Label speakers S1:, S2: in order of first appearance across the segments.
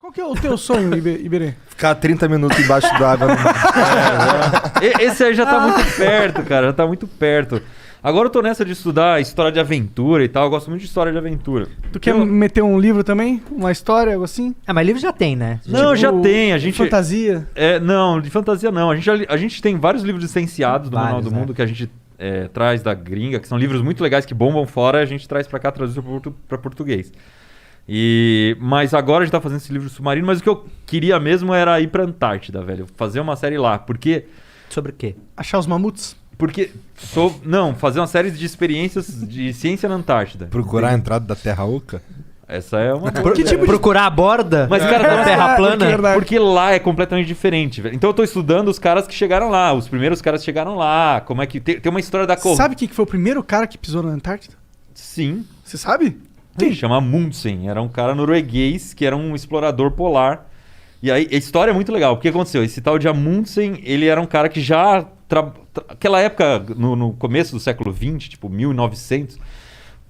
S1: Qual que é o teu sonho, Iberê?
S2: Ficar 30 minutos embaixo d'água.
S3: Esse aí já tá muito perto, cara. Já tá muito perto. Agora eu tô nessa de estudar história de aventura e tal. Eu gosto muito de história de aventura.
S1: Tu quer meter um livro também? Uma história, algo assim?
S4: Ah, mas livro já tem, né?
S3: Não, já tem. A gente...
S1: Fantasia?
S3: Não, de fantasia não. A gente tem vários livros licenciados do Manual do
S4: né?
S3: Mundo que a gente traz da gringa, que são livros muito legais que bombam fora e a gente traz pra cá, traduzido pra português. Mas agora a gente tá fazendo esse livro submarino, mas o que eu queria mesmo era ir pra Antártida, velho. Fazer uma série lá, porque...
S4: Sobre o quê?
S1: Achar os mamutos?
S3: Não, fazer uma série de experiências de ciência na Antártida.
S2: Procurar a entrada da Terra Oca?
S3: Essa é uma...
S1: Que tipo de...
S4: Procurar a borda?
S3: Mas, cara,
S4: da Terra plana?
S3: Porque lá é completamente diferente, velho. Então eu tô estudando os caras que chegaram lá. Os primeiros caras que chegaram lá. Como é que... Tem uma história da corrida.
S1: Sabe quem que foi o primeiro cara que pisou na Antártida?
S3: Sim.
S1: Você sabe?
S3: Sim. Chama Amundsen. Era um cara norueguês que era um explorador polar. E aí, a história é muito legal. O que aconteceu? Esse tal de Amundsen, ele era um cara que já... Aquela época, no começo do século XX, tipo 1900,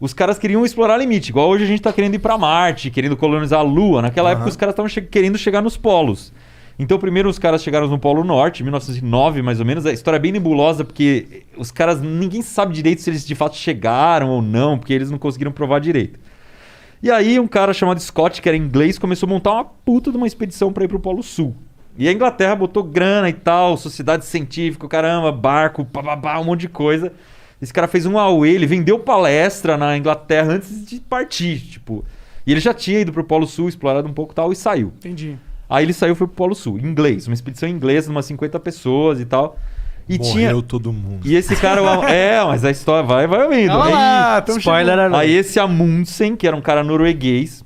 S3: os caras queriam explorar limite. Igual hoje a gente tá querendo ir pra Marte, querendo colonizar a Lua. Naquela época os caras estavam querendo chegar nos polos. Então primeiro os caras chegaram no Polo Norte, em 1909 mais ou menos. A história é bem nebulosa, porque os caras... Ninguém sabe direito se eles de fato chegaram ou não, porque eles não conseguiram provar direito. E aí um cara chamado Scott, que era inglês, começou a montar uma puta de uma expedição pra ir pro Polo Sul. E a Inglaterra botou grana e tal, sociedade científica, caramba, barco, bababá, um monte de coisa. Esse cara fez um auê, ele vendeu palestra na Inglaterra antes de partir, tipo. E ele já tinha ido pro Polo Sul, explorado um pouco e tal, e saiu.
S1: Entendi.
S3: Aí ele saiu e foi pro Polo Sul, em inglês, uma expedição em inglês, umas 50 pessoas e tal. E
S2: Morreu todo mundo.
S3: E esse cara... mas a história vai ouvindo.
S1: Olha lá,
S4: Spoiler alert.
S3: Aí esse Amundsen, que era um cara norueguês,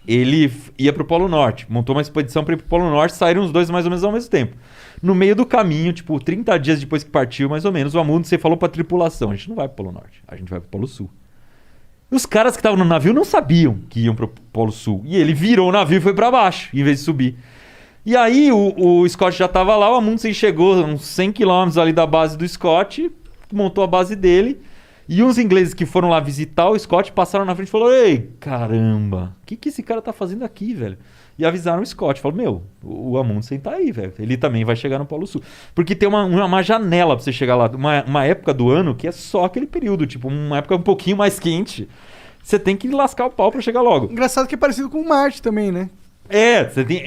S3: ele ia pro Polo Norte, montou uma expedição para ir pro Polo Norte, saíram os dois mais ou menos ao mesmo tempo. No meio do caminho, tipo, 30 dias depois que partiu, mais ou menos, o Amundsen falou pra tripulação: a gente não vai pro Polo Norte, a gente vai pro Polo Sul. E os caras que estavam no navio não sabiam que iam pro Polo Sul. E ele virou o navio e foi pra baixo, em vez de subir. E aí o Scott já tava lá, o Amundsen chegou uns 100 km ali da base do Scott, montou a base dele. E uns ingleses que foram lá visitar o Scott passaram na frente e falaram: ei, caramba, o que esse cara tá fazendo aqui, velho? E avisaram o Scott, falaram: meu, o Amundsen tá aí, velho, ele também vai chegar no Polo Sul. Porque tem uma janela pra você chegar lá, uma época do ano que é só aquele período, tipo, uma época um pouquinho mais quente. Você tem que lascar o pau pra chegar logo.
S1: Engraçado que é parecido com Marte também, né?
S3: Você tem...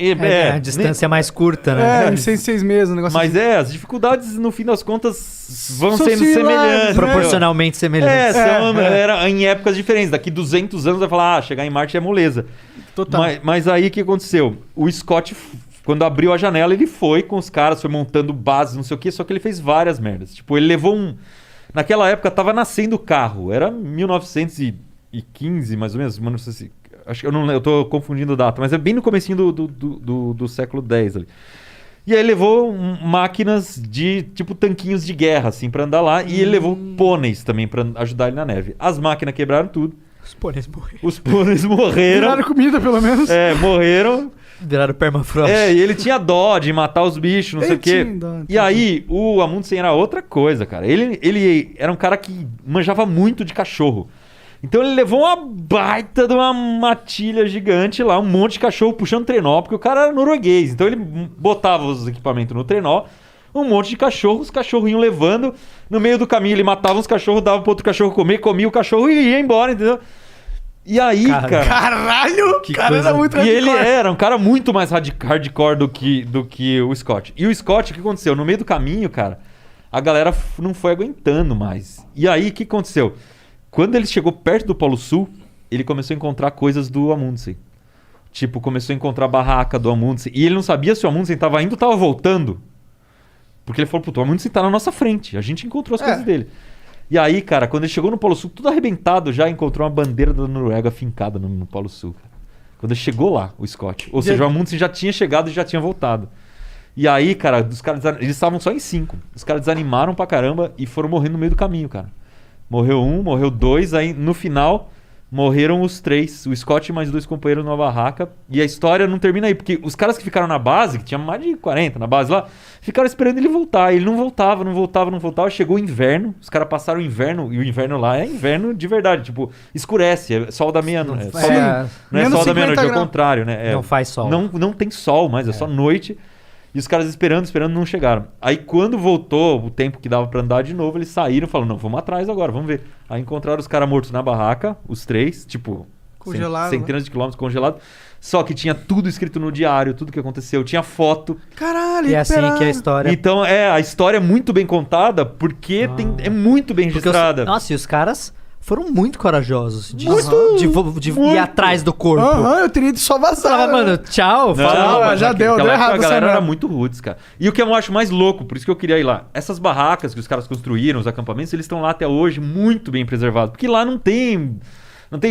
S4: a distância é mais curta, né?
S1: Em 6 meses, um negócio
S3: Mas
S1: assim.
S3: as dificuldades, no fim das contas, vão
S1: São
S3: sendo
S1: similares,
S3: semelhantes.
S1: né?
S4: Proporcionalmente semelhantes.
S3: Era em épocas diferentes. Daqui 200 anos vai falar: chegar em Marte é moleza.
S1: Total.
S3: Mas aí o que aconteceu? O Scott, quando abriu a janela, ele foi com os caras, foi montando bases, não sei o quê, só que ele fez várias merdas. Tipo, ele levou Naquela época tava nascendo o carro. Era 1915, mais ou menos. Não sei se... Acho que eu tô confundindo data, mas é bem no comecinho do século X ali. E aí levou máquinas de, tipo, tanquinhos de guerra, assim, pra andar lá. E ele levou pôneis também pra ajudar ele na neve. As máquinas quebraram tudo.
S4: Os pôneis morreram.
S3: Os pôneis morreram.
S1: Viraram comida, pelo menos.
S3: Morreram.
S4: Viraram permafrost.
S3: E ele tinha dó de matar os bichos, não sei o quê. E aí, o Amundsen era outra coisa, cara. Ele era um cara que manjava muito de cachorro. Então ele levou uma baita de uma matilha gigante lá, um monte de cachorro puxando trenó, porque o cara era norueguês. Então ele botava os equipamentos no trenó, um monte de cachorro, os cachorros iam levando. No meio do caminho ele matava os cachorros, dava pro outro cachorro comer, comia o cachorro e ia embora, entendeu? E aí, cara...
S1: Caralho!
S4: Que
S1: cara
S4: coisa...
S1: era muito
S3: E
S1: hardcore.
S3: ele era um cara muito mais hardcore do que o Scott. E o Scott, o que aconteceu? No meio do caminho, cara, a galera não foi aguentando mais. E aí, o que aconteceu? Quando ele chegou perto do Polo Sul, ele começou a encontrar coisas do Amundsen. Tipo, começou a encontrar a barraca do Amundsen. E ele não sabia se o Amundsen estava indo ou estava voltando. Porque ele falou: puto, o Amundsen tá na nossa frente. A gente encontrou as coisas dele. E aí, cara, quando ele chegou no Polo Sul, tudo arrebentado, já encontrou uma bandeira da Noruega fincada no Polo Sul. Cara. Quando ele chegou lá, o Scott. Ou seja, o Amundsen já tinha chegado e já tinha voltado. E aí, cara, eles estavam só em 5. Os caras desanimaram pra caramba e foram morrendo no meio do caminho, cara. Morreu um, morreu 2, aí no final Morreram os 3, o Scott e mais 2 companheiros numa barraca. E a história não termina aí, porque os caras que ficaram na base, que tinha mais de 40 na base lá, ficaram esperando ele voltar. Ele não voltava. Chegou o inverno, os caras passaram o inverno, e o inverno lá é inverno de verdade. Tipo, escurece, é sol da meia-noite. Não é
S1: menos
S3: sol da
S1: 50
S3: meia-noite, é o
S1: graus.
S3: contrário, né?
S4: Não faz sol.
S3: Não tem sol mais, é só noite. E os caras esperando, não chegaram. Aí quando voltou o tempo que dava pra andar de novo, eles saíram e falaram, não, vamos atrás agora, vamos ver. Aí encontraram os caras mortos na barraca, os 3, tipo...
S1: Congelado,
S3: centenas de quilômetros congelados. Só que tinha tudo escrito no diário, tudo que aconteceu. Tinha foto.
S1: Caralho,
S4: E é assim que é a história.
S3: Então, a história é muito bem contada, porque é muito bem
S4: Porque
S3: registrada.
S4: Nossa, e os caras foram muito corajosos de
S3: Muito.
S4: ir atrás do corpo.
S1: Aham, eu teria ido só vazar.
S4: Falava,
S1: né?
S4: mano, tchau.
S3: Não,
S4: Falava.
S3: mas
S1: já deu
S3: naquela época
S1: errado
S3: a
S1: essa
S3: galera era
S1: merda.
S3: muito roots, cara. E o que eu acho mais louco, por isso que eu queria ir lá, essas barracas que os caras construíram, os acampamentos, eles estão lá até hoje muito bem preservados. Porque lá não tem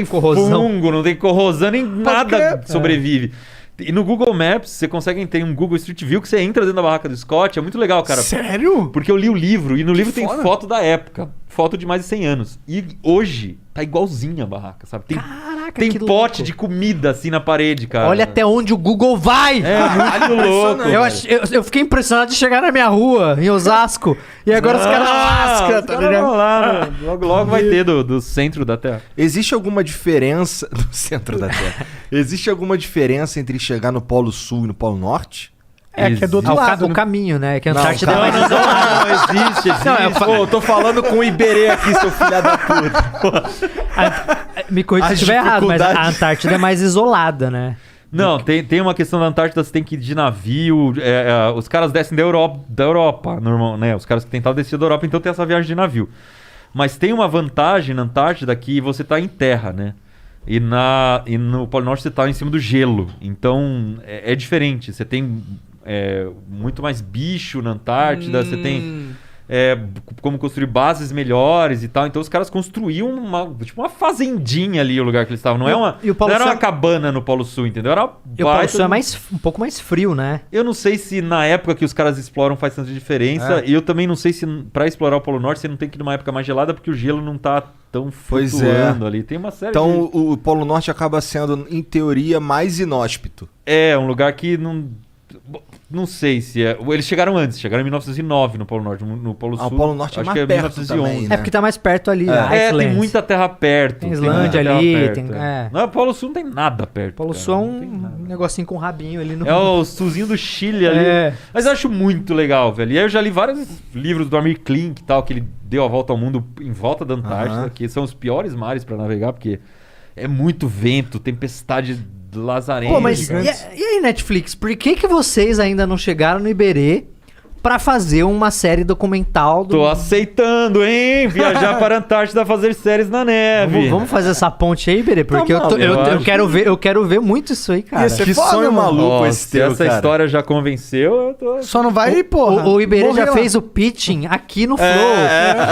S4: Corrosão.
S3: fungo, não tem corrosão, nem nada
S1: crer.
S3: sobrevive. E no Google Maps, você consegue ter um Google Street View que você entra dentro da barraca do Scott. É muito legal, cara.
S1: Sério?
S3: Porque eu li o livro, e no livro tem
S1: foda.
S3: foto da época. Foto de mais de 100 anos. E hoje tá igualzinha a barraca, sabe?
S4: Caraca,
S3: Tem
S4: que
S3: pote
S4: louco.
S3: de comida assim na parede, cara.
S4: Olha até onde o Google vai.
S3: É muito louco.
S4: Eu fiquei impressionado de chegar na minha rua, em Osasco. E agora os caras lascam, tá ligado?
S3: Lá, logo vai ter do centro da Terra.
S2: Existe alguma diferença... No centro da Terra. Existe alguma diferença entre chegar no Polo Sul e no Polo Norte?
S1: É, que é do outro
S4: Ah,
S1: lado.
S4: o
S1: né?
S4: caminho, né? Que a
S2: Não,
S4: Antártida é
S2: cara.
S4: mais isolada.
S3: Não, existe.
S4: Não, eu
S2: Pô, eu tô falando com o Iberê aqui, seu filho da puta.
S4: Me corrija se
S2: As
S4: estiver errado, mas a
S2: dificuldades.
S4: Antártida é mais isolada, né?
S3: Não, tem uma questão da Antártida, você tem que ir de navio. Os caras descem da Europa, normal, né? Os caras que tentavam descer da Europa, então tem essa viagem de navio. Mas tem uma vantagem na Antártida que você tá em terra, né? E no Polo Norte você tá em cima do gelo. Então é diferente. Você tem muito mais bicho na Antártida, você tem como construir bases melhores e tal. Então os caras construíam uma fazendinha ali, o lugar que eles estavam. Não,
S4: E o Polo
S3: não era
S4: Sul
S3: uma cabana no Polo Sul, entendeu? Era
S4: E o Polo Sul é um pouco mais frio, né?
S3: Eu não sei se na época que os caras exploram faz tanta diferença. E eu também não sei se pra explorar o Polo Norte você não tem que ir numa época mais gelada, porque o gelo não tá tão
S2: Pois
S3: flutuando ali. Tem uma série
S2: Então o Polo Norte acaba sendo, em teoria, mais inóspito.
S3: É, um lugar que não sei se é. Eles chegaram antes, chegaram em 1909 no Polo Norte. No Polo Sul.
S2: O Polo Norte é
S3: acho
S2: mais
S3: que é
S2: perto
S3: 1911.
S2: também, né?
S4: É porque tá mais perto ali.
S3: Tem
S4: Iceland.
S3: muita terra perto.
S4: Tem Islândia
S3: muita
S4: ali,
S3: terra
S4: tem-
S3: perto,
S4: é.
S3: Não, o Polo Sul não tem nada perto.
S4: Polo
S3: cara,
S4: Sul é
S3: não tem
S4: um
S3: nada.
S4: negocinho com rabinho ali no.
S3: É o Sulzinho do Chile ali.
S4: É.
S3: Mas eu acho muito legal, velho. E aí eu já li vários livros do Amir Klink e tal, que ele deu a volta ao mundo em volta da Antártida,
S2: Aham.
S3: que são os piores mares pra navegar, porque é muito vento, tempestade lazarenta.
S4: Pô, mas e
S3: gigantes.
S4: aí, Netflix, por que vocês ainda não chegaram no Iberê pra fazer uma série documental do.
S3: Tô aceitando, hein? Viajar para a Antártida fazer séries na neve.
S4: Vamos fazer essa ponte aí, Iberê? Porque
S3: Tá bom, eu
S4: eu
S3: acho
S4: quero ver muito isso aí, cara.
S1: Ia ser
S2: Que
S1: foda,
S2: sonho
S1: mano.
S2: maluco
S3: Nossa,
S2: esse
S3: se
S2: teu,
S3: essa
S2: cara.
S3: história já convenceu, eu tô...
S1: Só não vai, porra.
S4: O Iberê
S1: morrer
S4: já
S1: lá.
S4: fez o pitching aqui no Flow.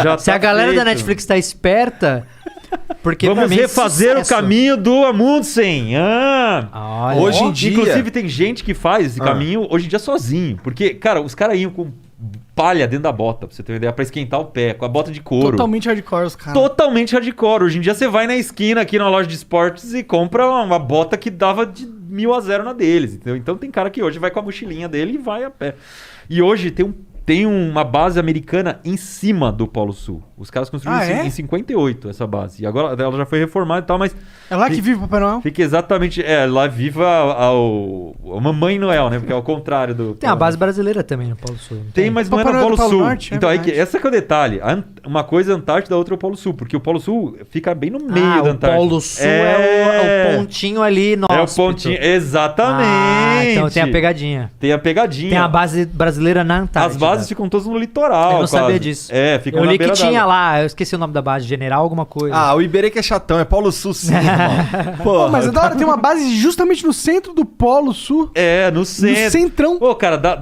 S3: já
S4: Se a
S3: tá
S4: galera da
S3: feito.
S4: Netflix tá esperta, porque
S3: Vamos
S4: também
S3: refazer o
S4: sucesso.
S3: caminho do Amundsen.
S4: Olha.
S2: Hoje em dia-
S3: Inclusive, tem gente que faz esse caminho hoje em dia sozinho. Porque, cara, os caras iam com palha dentro da bota, pra você ter uma ideia, pra esquentar o pé, com a bota de couro.
S1: Totalmente hardcore os caras.
S3: Totalmente hardcore. Hoje em dia você vai na esquina aqui na loja de esportes e compra uma bota que dava de 1.000 a 0 na deles, entendeu? Então tem cara que hoje vai com a mochilinha dele e vai a pé. E hoje tem uma base americana em cima do Polo Sul. Os caras construíram
S1: Ah, é?
S3: em 58 essa base. E agora ela já foi reformada e tal, mas
S1: É lá que vive o Papai Noel?
S3: fica exatamente... lá viva a Mamãe Noel, né? Porque é o contrário do...
S4: Tem a base brasileira também no Polo Sul. não
S3: Tem, mas não é
S1: Papai
S3: no
S1: Noel
S3: Polo
S1: do Polo
S3: Sul.
S1: Norte, é
S3: Então, aí
S1: verdade.
S3: esse é que é o detalhe. Uma coisa é a Antártida, a outra é o Polo Sul. Porque o Polo Sul fica bem no meio da
S4: o
S3: Antártida.
S4: Polo Sul é o pontinho ali nosso.
S3: É o pontinho. Exatamente.
S4: Ah, então tem a pegadinha.
S3: Tem a pegadinha.
S4: Tem a base brasileira na Antártida.
S3: As bases ficam todas no litoral.
S4: Eu não sabia
S3: quase.
S4: disso.
S3: É, ficam
S4: Eu
S3: na
S4: li que
S3: beira
S4: tinha
S3: d'água.
S4: lá, eu esqueci o nome da base, General alguma coisa.
S2: Ah, o Iberê que é chatão, é Polo Sul sim, irmão.
S1: Pô,
S2: Porra.
S1: mas é da hora, tem uma base justamente no centro do Polo Sul.
S3: É, no
S1: No
S3: centro.
S1: centrão.
S3: Pô, cara, dá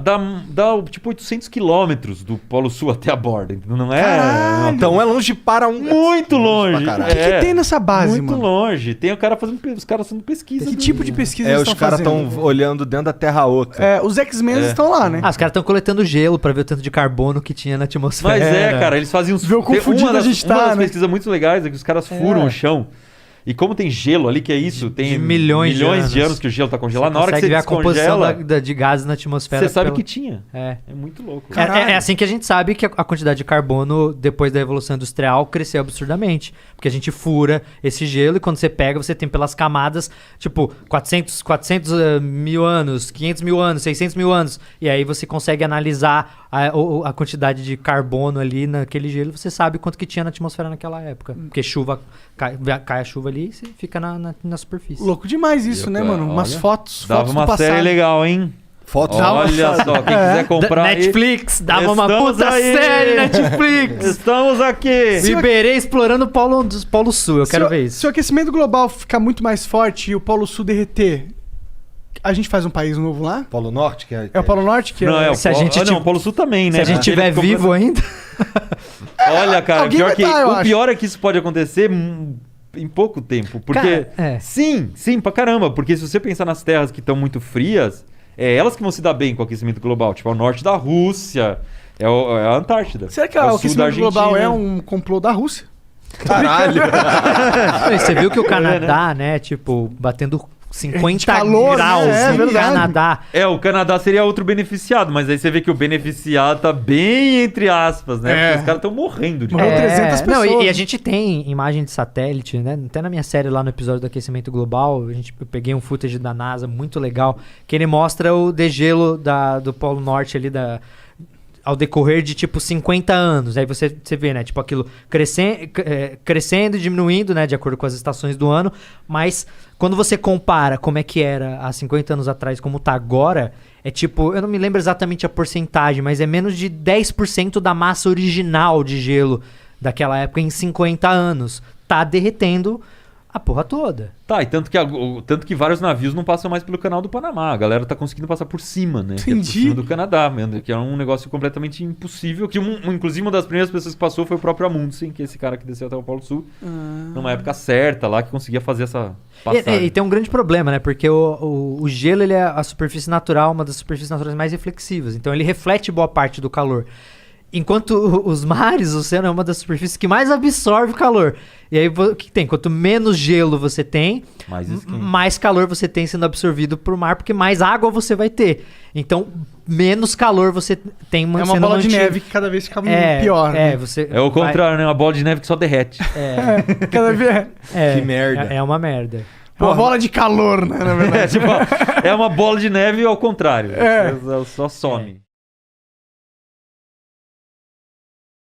S3: tipo 800 quilômetros do Polo Sul até a borda. Entendeu? Não é...
S1: Caralho.
S2: Então é longe para um...
S3: Muito longe.
S2: pra caralho.
S1: O que tem nessa base,
S3: Muito
S1: mano?
S3: longe. Tem o cara fazendo... Os caras fazendo pesquisa.
S1: Que tipo de pesquisa
S2: É,
S1: eles
S2: os
S1: estão
S2: caras
S1: fazendo?
S2: estão olhando dentro da Terra Oca.
S1: É, os X-Men estão lá, né?
S4: Ah, os caras estão coletando gelo pra ver o tanto de carbono que tinha na atmosfera.
S3: Mas cara, eles faziam uns...
S1: Vê o quão
S3: tem
S1: fudido a gente
S3: uma
S1: tá,
S3: das
S1: né?
S3: pesquisas muito legais é que os caras furam o chão E como tem gelo ali, que é isso, tem
S4: De milhões de
S3: de
S4: anos
S3: anos que o gelo tá congelado. Na hora que
S4: consegue
S3: você
S4: ver a composição
S3: descongela,
S4: de gases na atmosfera.
S3: você sabe
S4: pela-
S3: que tinha.
S4: É.
S3: É muito louco.
S4: É assim que a gente sabe que a quantidade de carbono depois da Revolução Industrial cresceu absurdamente. Porque a gente fura esse gelo e quando você pega, você tem pelas camadas, tipo, 400 mil anos, 500 mil anos, 600 mil anos. E aí você consegue analisar a quantidade de carbono ali naquele gelo. Você sabe quanto que tinha na atmosfera naquela época. Porque chuva, cai a chuva ali e você fica na superfície.
S1: Louco demais isso, né, mano? Umas
S3: Olha,
S1: fotos
S3: Dava
S1: do
S3: uma
S1: passado.
S3: série legal, hein?
S2: Fotos
S3: Olha só, quem quiser comprar aí,
S4: Netflix, dava uma
S3: Estamos
S4: puta
S3: aí.
S4: série Netflix.
S3: estamos aqui.
S4: O Iberê explorando o Polo Sul, eu quero ver isso.
S1: Se o aquecimento global ficar muito mais forte e o Polo Sul derreter, a gente faz um país novo lá?
S2: Polo Norte, que
S1: É o Polo Norte que
S3: Não, é o
S4: Se a
S3: Polo-
S4: gente
S3: não,
S4: tiv-
S3: o Polo Sul também, né?
S4: Se a gente
S3: Porque ele
S4: tiver
S3: ficou-
S4: vivo ainda.
S3: Olha, cara,
S1: Alguém
S3: pior
S1: vai
S3: que,
S1: tá, eu
S3: o
S1: acho.
S3: pior é que isso pode acontecer em pouco tempo. Porque.
S4: Cara, é.
S3: Sim, pra caramba. Porque se você pensar nas terras que estão muito frias, é elas que vão se dar bem com o aquecimento global. Tipo, é o norte da Rússia, é a Antártida.
S1: Será que
S3: é
S1: o
S3: sul da
S1: aquecimento global
S3: Argentina.
S1: é um complô da Rússia?
S2: Caralho!
S4: E você viu que o Canadá, né, tipo, batendo 50
S1: De calor,
S4: graus
S1: né? É
S4: no
S1: verdade.
S4: Canadá.
S3: É, o Canadá seria outro beneficiado, mas aí você vê que o beneficiado tá bem entre aspas, né?
S1: É.
S3: Porque os caras estão morrendo de
S1: Morreu 300
S4: Não,
S1: pessoas.
S4: e a gente tem imagem de satélite, né? Até na minha série lá no episódio do aquecimento global, eu peguei um footage da NASA muito legal, que ele mostra o degelo do Polo Norte ali ao decorrer de tipo 50 anos. Aí você vê, né? Tipo aquilo crescendo e diminuindo, né? De acordo com as estações do ano. Mas quando você compara como é que era há 50 anos atrás, como tá agora, é tipo, eu não me lembro exatamente a porcentagem, mas é menos de 10% da massa original de gelo daquela época em 50 anos. Tá derretendo a porra toda.
S3: Tá, e tanto que vários navios não passam mais pelo canal do Panamá. A galera tá conseguindo passar por cima, né? Que é por
S1: Entendi.
S3: cima do Canadá, mesmo, que é um negócio completamente impossível. Que inclusive uma das primeiras pessoas que passou foi o próprio Amundsen, que é esse cara que desceu até o Polo Sul, numa época certa lá, que conseguia fazer essa passagem.
S4: E tem um grande problema, né? Porque o gelo ele é a superfície natural, uma das superfícies naturais mais reflexivas. Então ele reflete boa parte do calor. Enquanto os mares, o oceano é uma das superfícies que mais absorve calor. E aí o que tem? Quanto menos gelo você tem,
S3: Mais esquenta.
S4: mais calor você tem sendo absorvido pro mar, porque mais água você vai ter. Então, menos calor você tem
S1: É uma
S4: sendo
S1: bola de
S4: mantido.
S1: neve que cada vez fica pior. né?
S4: Você
S3: É o contrário, né? Uma bola de neve que só derrete.
S1: Cada vez
S2: Que merda.
S4: É uma merda.
S1: é uma bola de calor, né? Na verdade.
S3: É uma bola de neve ao contrário.
S1: É.
S3: Só some.